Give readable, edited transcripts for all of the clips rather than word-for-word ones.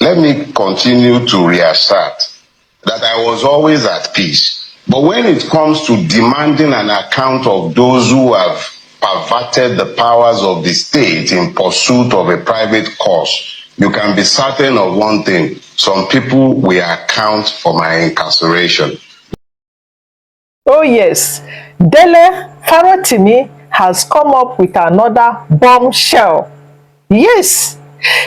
let me continue to reassert that I was always at peace. But when it comes to demanding an account of those who have perverted the powers of the state in pursuit of a private cause, you can be certain of one thing: some people will account for my incarceration. Oh yes, Dele Farotimi has come up with another bombshell. Yes,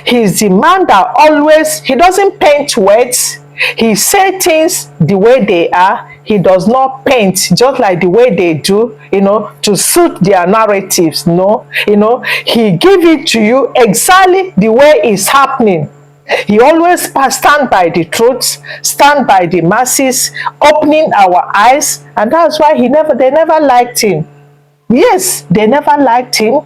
he's the man that always, he doesn't paint words. He says things the way they are. He does not paint just like the way they do, to suit their narratives. No, he give it to you exactly the way it's happening. He always stand by the truth, stand by the masses, opening our eyes, and that's why they never liked him. Yes, they never liked him.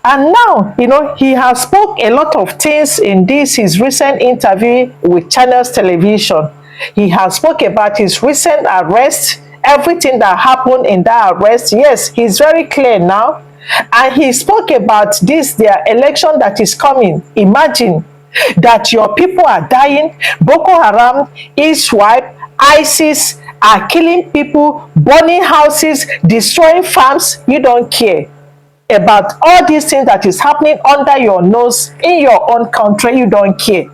And now, he has spoke a lot of things in his recent interview with Channels Television. He has spoke about his recent arrest, everything that happened in that arrest. Yes, he's very clear now. And he spoke about their election that is coming. Imagine that your people are dying. Boko Haram, ISWAP, ISIS are killing people, burning houses, destroying farms. You don't care about all these things that is happening under your nose in your own country. You don't care.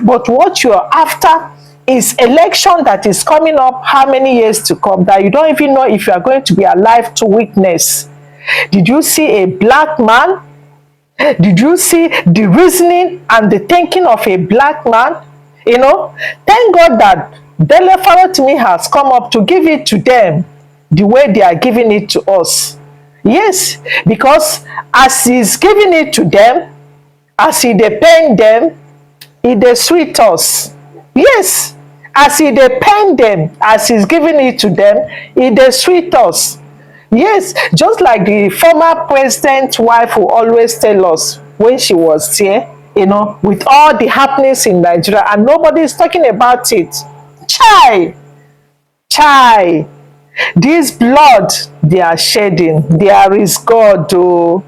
But what you're after is election that is coming up, how many years to come, that you don't even know if you are going to be alive to witness. Did you see a black man? Did you see the reasoning and the thinking of a black man? Thank God that Dele Farotimi has come up to give it to them the way they are giving it to us. Yes, because as he's giving it to them, as he dey pain them, he dey sweet us. Yes, as he dey pain them, as he's giving it to them, he dey sweet us. Yes, just like the former president's wife who always tell us when she was here, with all the happenings in Nigeria, and nobody is talking about it. Chai, this blood they are shedding, there is God, oh.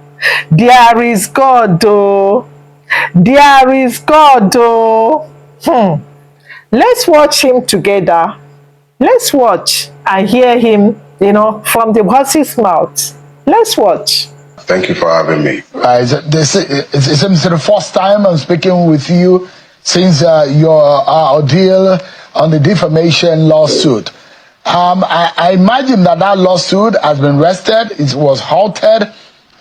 There is God, oh. There is God, oh. Let's watch him together. Let's watch and hear him, from the horse's mouth. Let's watch. Thank you for having me. It's the first time I'm speaking with you since your ordeal on the defamation lawsuit. I imagine that lawsuit has been rested, it was halted,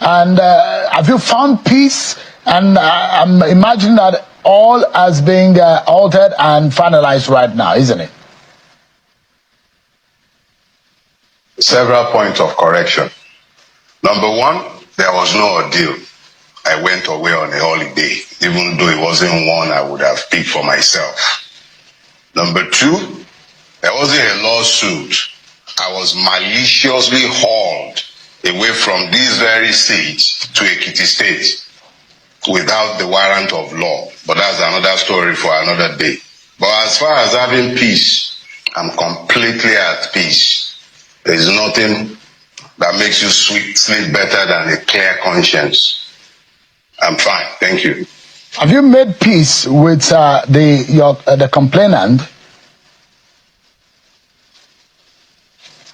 and have you found peace? And I'm imagining that all has been altered and finalized right now, isn't it? Several points of correction. Number one, there was no ordeal. I went away on a holiday, even though it wasn't one I would have picked for myself. Number two, there wasn't a lawsuit. I was maliciously hauled away from this very seat to Ekiti State without the warrant of law. But that's another story for another day. But as far as having peace, I'm completely at peace. There's nothing that makes you sleep better than a clear conscience. I'm fine, thank you. Have you made peace with the complainant?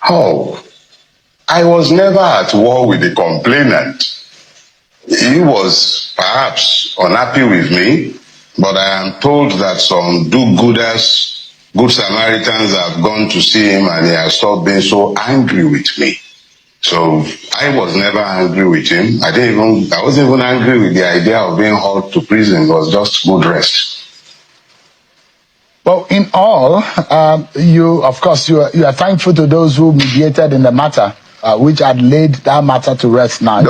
Oh, I was never at war with the complainant. He was perhaps unhappy with me, but I am told that some do-gooders, Good Samaritans have gone to see him and he has stopped being so angry with me. So I was never angry with him. I wasn't even angry with the idea of being hauled to prison. It was just good rest. Well, in all, you are thankful to those who mediated in the matter, which had laid that matter to rest now.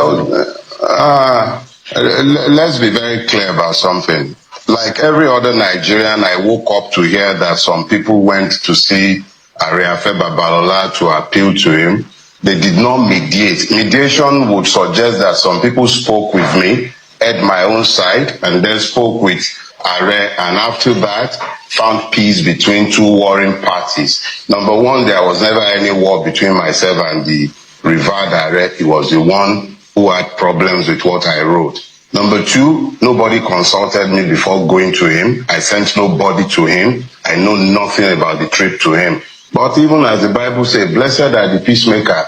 Let's be very clear about something. Like every other Nigerian, I woke up to hear that some people went to see Ariafe Babalola to appeal to him. They did not mediate. Mediation would suggest that some people spoke with me, heard my own side, and then spoke with Are, and after that, found peace between two warring parties. Number one, there was never any war between myself and the revered Are. He was the one who had problems with what I wrote. Number two, nobody consulted me before going to him. I sent nobody to him. I know nothing about the trip to him. But even as the Bible says, blessed are the peacemaker.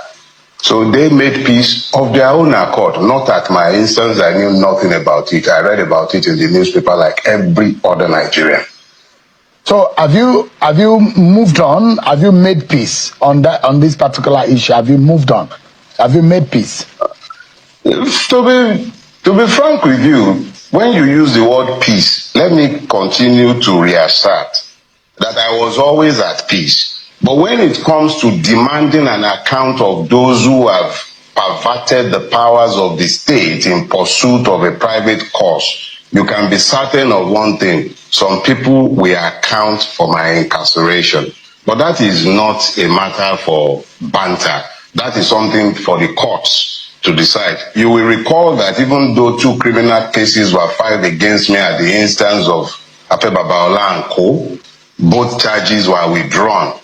So they made peace of their own accord, not at my instance. I knew nothing about it. I read about it in the newspaper like every other Nigerian. So have you moved on? Have you made peace on this particular issue? Have you moved on? Have you made peace? To be frank with you, when you use the word peace, let me continue to reassert that I was always at peace. But when it comes to demanding an account of those who have perverted the powers of the state in pursuit of a private cause, you can be certain of one thing: some people will account for my incarceration. But that is not a matter for banter. That is something for the courts to decide. You will recall that even though 2 criminal cases were filed against me at the instance of Ape Babaola and Co., both charges were withdrawn.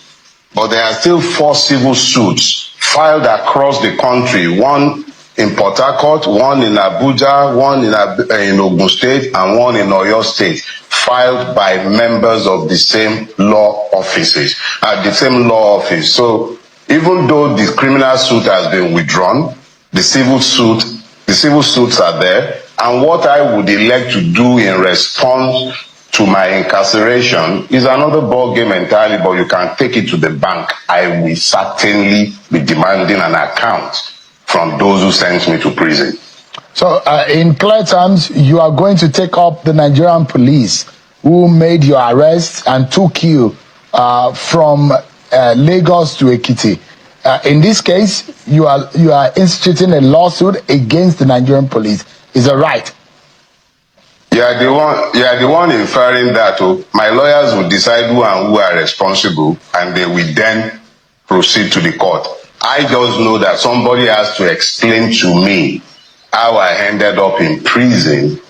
But there are still 4 civil suits filed across the country, one in Port Harcourt, one in Abuja, one in Ogun State, and one in Oyo State, filed by members of the same law offices, the same law office. So even though the criminal suit has been withdrawn, the civil suits are there, and what I would elect to do in response to my incarceration is another ball game entirely, but you can take it to the bank. I will certainly be demanding an account from those who sent me to prison. So in clear terms, you are going to take up the Nigerian police who made your arrest and took you from Lagos to Ekiti. In this case, you are instituting a lawsuit against the Nigerian police. Is that right? You are the one inferring that. My lawyers will decide who are responsible, and they will then proceed to the court. I just know that somebody has to explain to me how I ended up in prison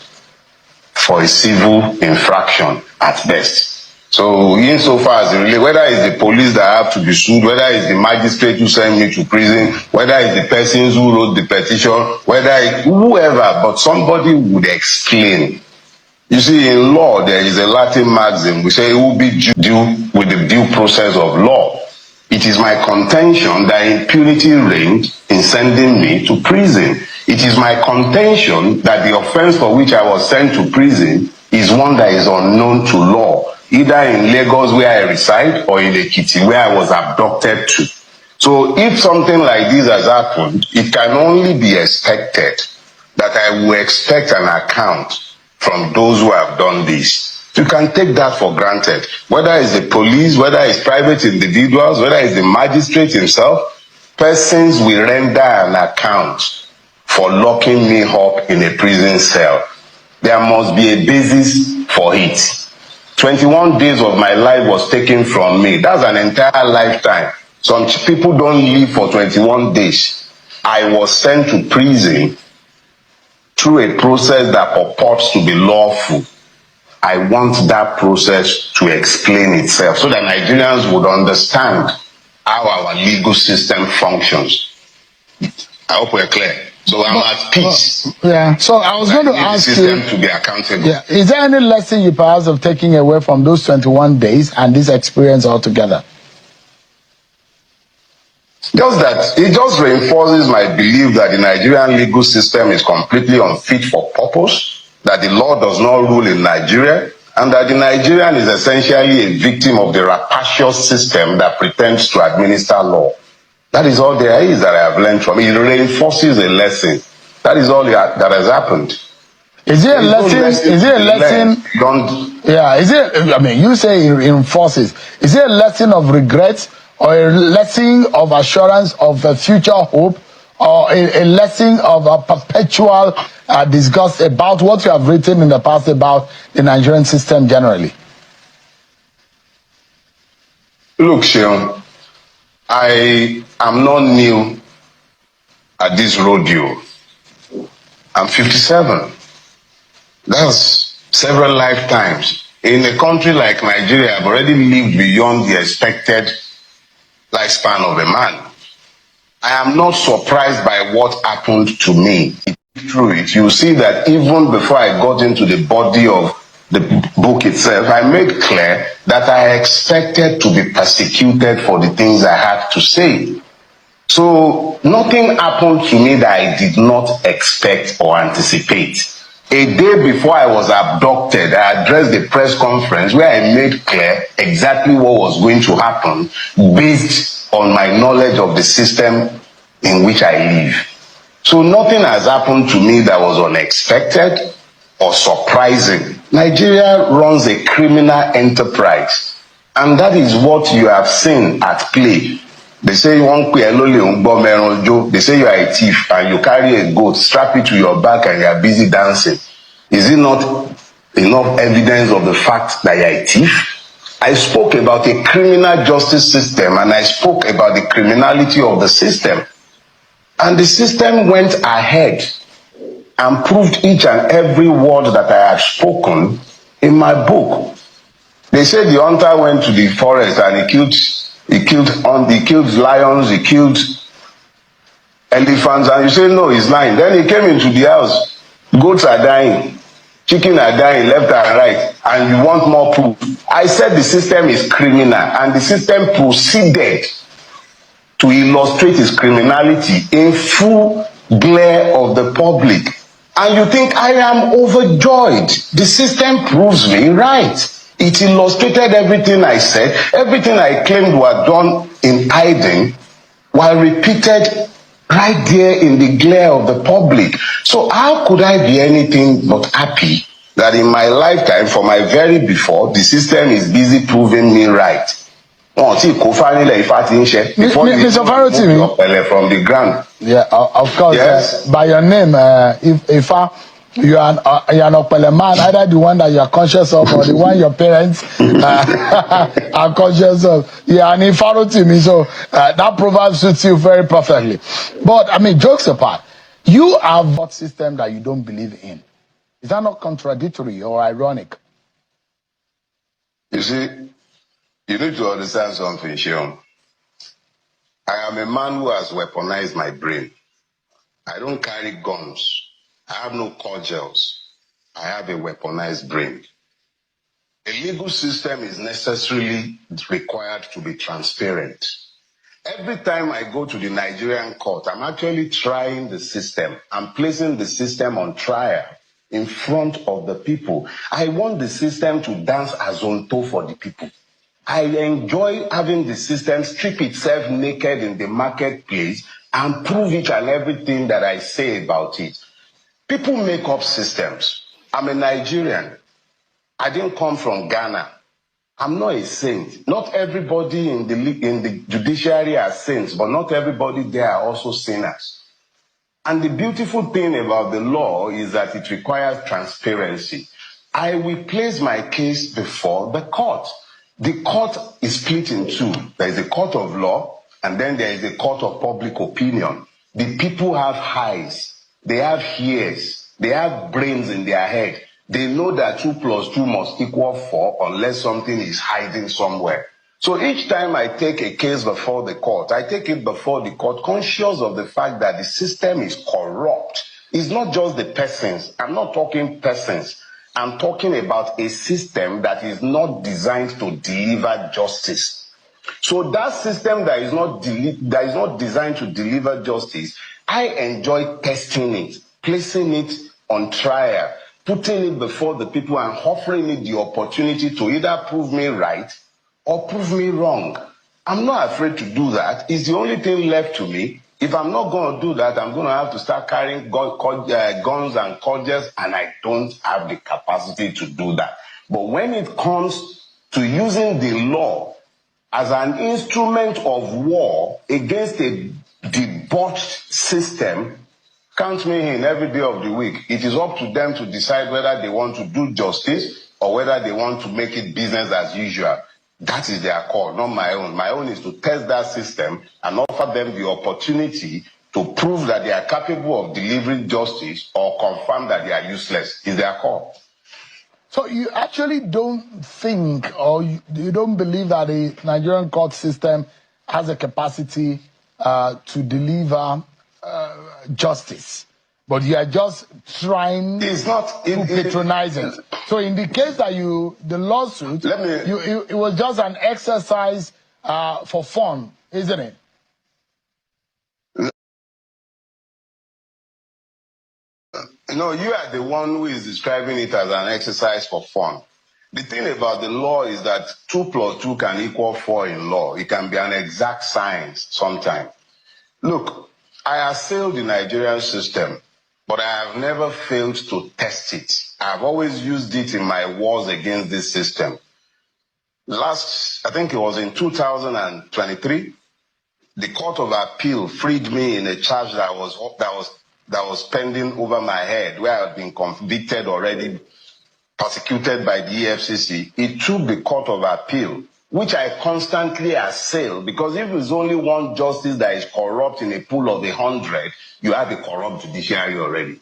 for a civil infraction at best. So insofar as whether it's the police that have to be sued, whether it's the magistrate who sent me to prison, whether it's the persons who wrote the petition, whether it's whoever, but somebody would explain. You see, in law, there is a Latin maxim. We say it will be due with the due process of law. It is my contention that impunity reigned in sending me to prison. It is my contention that the offense for which I was sent to prison is one that is unknown to law, either in Lagos where I reside or in Ekiti where I was abducted to. So if something like this has happened, it can only be expected that I will expect an account from those who have done this. You can take that for granted. Whether it's the police, whether it's private individuals, whether it's the magistrate himself, persons will render an account for locking me up in a prison cell. There must be a basis for it. 21 days of my life was taken from me. That's an entire lifetime. Some people don't live for 21 days. I was sent to prison through a process that purports to be lawful. I want that process to explain itself so that Nigerians would understand how our legal system functions. I hope we're clear. So I'm at peace. Yeah. So I was going to ask you, the system to be accountable. Yeah. Is there any lesson you perhaps have taken away from those 21 days and this experience altogether? Just that it just reinforces my belief that the Nigerian legal system is completely unfit for purpose, that the law does not rule in Nigeria, and that the Nigerian is essentially a victim of the rapacious system that pretends to administer law. That is all there is that I have learned from it. It reinforces a lesson. That is all that has happened. Is it a lesson? Is it a lesson? Yeah. Is it? I mean, you say it reinforces. Is it a lesson of regret, or a lesson of assurance of a future hope, or a lesson of a perpetual disgust about what you have written in the past about the Nigerian system generally? Look, Sheon, I am not new at this rodeo. I'm 57. That's several lifetimes. In a country like Nigeria, I've already lived beyond the expected lifespan of a man. I am not surprised by what happened to me. through it, you see that even before I got into the body of the book itself, I made clear that I expected to be persecuted for the things I had to say. So nothing happened to me that I did not expect or anticipate. A day before I was abducted, I addressed a press conference where I made clear exactly what was going to happen based on my knowledge of the system in which I live. So nothing has happened to me that was unexpected or surprising. Nigeria runs a criminal enterprise, and that is what you have seen at play. They say you want they say you are a thief and you carry a goat, strap it to your back and you are busy dancing. Is it not enough evidence of the fact that you are a thief? I spoke about a criminal justice system and I spoke about the criminality of the system. And the system went ahead and proved each and every word that I had spoken in my book. They said the hunter went to the forest and he killed lions, he killed elephants, and you say no, he's lying. Then he came into the house. Goats are dying, chicken are dying left and right, and you want more proof. I said the system is criminal, and the system proceeded to illustrate his criminality in full glare of the public. And you think I am overjoyed. The system proves me right. It illustrated everything I said, everything I claimed were done in hiding, were repeated right there in the glare of the public. So how could I be anything but happy that in my lifetime, for my very before, the system is busy proving me right? Mr. Farotimi, from the ground. Yeah, of course. Yes. By your name, if you are an Opele man, either the one that you are conscious of or the one your parents are conscious of. Yeah, and if Farotimi, so that proverb suits you very perfectly. But I mean, jokes apart, you have a system that you don't believe in. Is that not contradictory or ironic? You see, you need to understand something, Shion. I am a man who has weaponized my brain. I don't carry guns. I have no cordials. I have a weaponized brain. A legal system is necessarily required to be transparent. Every time I go to the Nigerian court, I'm actually trying the system. I'm placing the system on trial in front of the people. I want the system to dance azonto for the people. I enjoy having the system strip itself naked in the marketplace and prove each and everything that I say about it. People make up systems. I'm a Nigerian. I didn't come from Ghana. I'm not a saint. Not everybody in the judiciary are saints, but not everybody there are also sinners. And the beautiful thing about the law is that it requires transparency. I will place my case before the court. The court is split in two. There is a court of law, and then there is a court of public opinion. The people have eyes, they have ears, they have brains in their head. They know that 2 + 2 must equal 4 unless something is hiding somewhere. So each time I take a case before the court, I take it before the court conscious of the fact that the system is corrupt. It's not just the persons. I'm not talking persons. I'm talking about a system that is not designed to deliver justice. So that system that is not designed to deliver justice, I enjoy testing it, placing it on trial, putting it before the people and offering it the opportunity to either prove me right or prove me wrong. I'm not afraid to do that. It's the only thing left to me. If I'm not going to do that, I'm going to have to start carrying guns and cordials, and I don't have the capacity to do that. But when it comes to using the law as an instrument of war against a debauched system, count me in every day of the week. It is up to them to decide whether they want to do justice or whether they want to make it business as usual. That is their call, not my own. My own is to test that system and offer them the opportunity to prove that they are capable of delivering justice or confirm that they are useless. It's their call. So you actually don't think, or you don't believe that the Nigerian court system has a capacity to deliver justice? but you are just trying It's not to patronize it. So in the case that the lawsuit, it was just an exercise for fun, isn't it? No, you are the one who is describing it as an exercise for fun. The thing about the law is that 2 + 2 can equal 4 in law. It can be an exact science sometimes. Look, I assailed the Nigerian system, but I have never failed to test it. I've always used it in my wars against this system. I think it was in 2023, the Court of Appeal freed me in a charge that was pending over my head, where I had been convicted already, persecuted by the EFCC. It took the Court of Appeal, which I constantly assail, because if there's only one justice that is corrupt in a pool of 100, you have a corrupt judiciary already.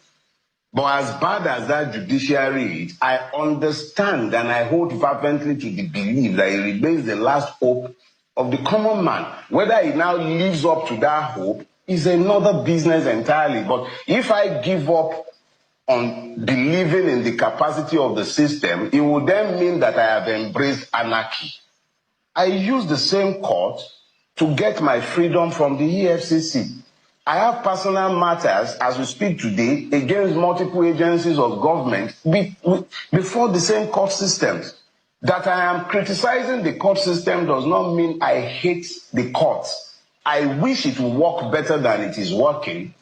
But as bad as that judiciary is, I understand and I hold fervently to the belief that it remains the last hope of the common man. Whether he now lives up to that hope is another business entirely. But if I give up on believing in the capacity of the system, it would then mean that I have embraced anarchy. I use the same court to get my freedom from the EFCC. I have personal matters, as we speak today, against multiple agencies of government before the same court systems. That I am criticizing the court system does not mean I hate the courts. I wish it would work better than it is working,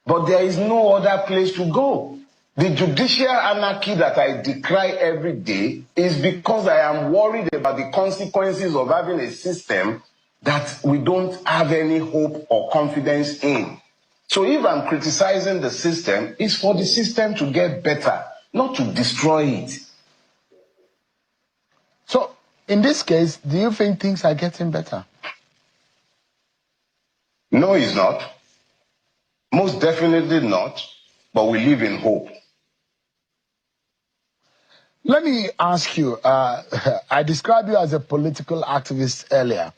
but there is no other place to go. The judicial anarchy that I decry every day is because I am worried about the consequences of having a system that we don't have any hope or confidence in. So if I'm criticizing the system, it's for the system to get better, not to destroy it. So in this case, do you think things are getting better? No, it's not. Most definitely not, but we live in hope. Let me ask you, I described you as a political activist earlier.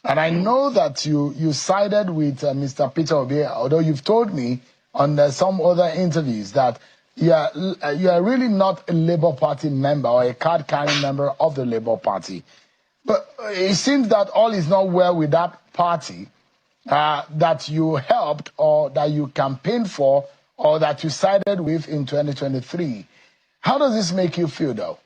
And I know that you sided with Mr. Peter Obi, although you've told me on some other interviews that you are really not a Labour Party member or a card-carrying member of the Labour Party. But it seems that all is not well with that party that you helped or that you campaigned for or that you sided with in 2023. How does this make you feel, though?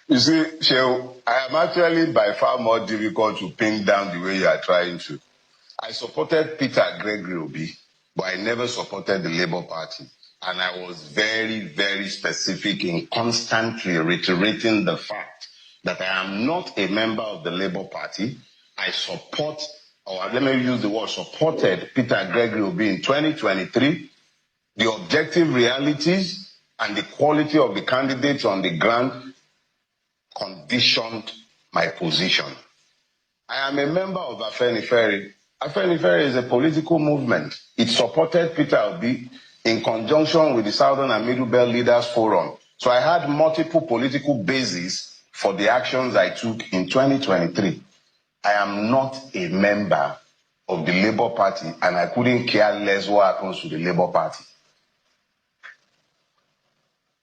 You see, Shehu, I am actually by far more difficult to pin down the way you are trying to. I supported Peter Gregory Obi, but I never supported the Labour Party. And I was very, very specific in constantly reiterating the fact that I am not a member of the Labour Party. I support, or let me use the word, supported Peter Gregory Obi in 2023. The objective realities and the quality of the candidates on the ground conditioned my position. I am a member of Afenifere. Afenifere is a political movement. It supported Peter Obi in conjunction with the Southern and Middle Belt Leaders Forum. So I had multiple political bases for the actions I took in 2023. I am not a member of the Labour Party, and I couldn't care less what happens to the Labour Party.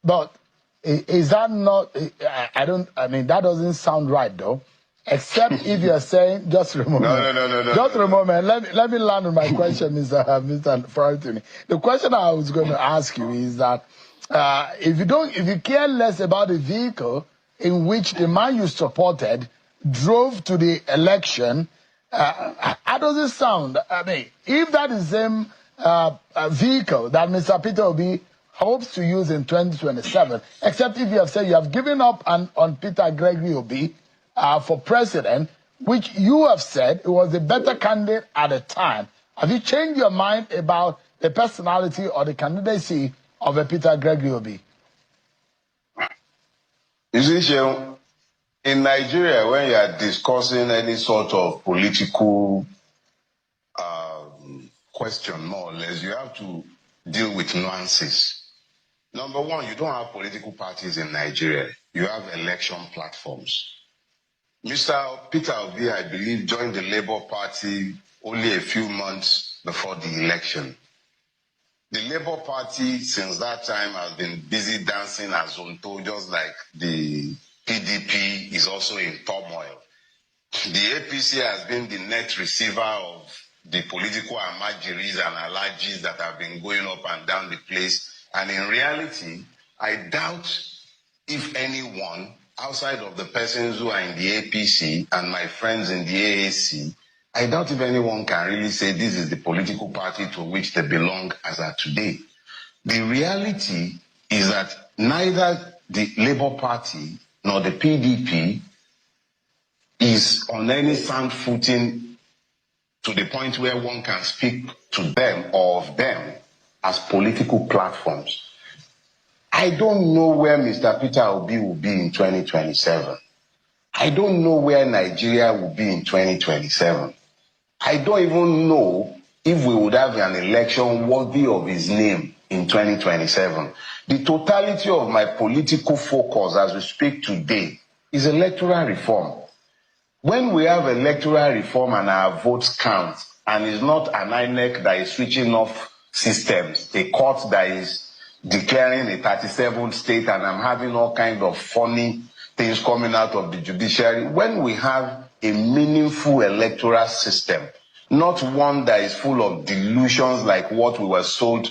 But is that not, I mean, that doesn't sound right, though. Except if you're saying, just a moment. No. Just a moment. Let me land on my question, Mr. Farotimi. The question I was going to ask you is that if you care less about the vehicle in which the man you supported drove to the election, how does it sound? I mean, if that is the same vehicle that Mr. Peter Obi hopes to use in 2027, except if you have said you have given up on Peter Gregory Obi for president, which you have said it was a better candidate at the time. Have you changed your mind about the personality or the candidacy of a Peter Gregory Obi? You see, Shehu, in Nigeria, when you are discussing any sort of political question, more or less, you have to deal with nuances. Number one, you don't have political parties in Nigeria. You have election platforms. Mr. Peter Obi, I believe, joined the Labour Party only a few months before the election. The Labour Party, since that time, has been busy dancing as Zonto, just like the PDP is also in turmoil. The APC has been the net receiver of the political amajiris and allergies that have been going up and down the place. And in reality, I doubt if anyone outside of the persons who are in the APC and my friends in the AAC, I doubt if anyone can really say this is the political party to which they belong as of today. The reality is that neither the Labour Party nor the PDP is on any sound footing to the point where one can speak to them or of them as political platforms. I don't know where Mr. Peter Obi will be in 2027. I don't know where Nigeria will be in 2027. I don't even know if we would have an election worthy of his name in 2027. The totality of my political focus as we speak today is electoral reform. When we have electoral reform and our votes count, and it's not an INEC that is switching off systems, a court that is declaring a 37th state, and I'm having all kinds of funny things coming out of the judiciary, when we have a meaningful electoral system, not one that is full of delusions like what we were sold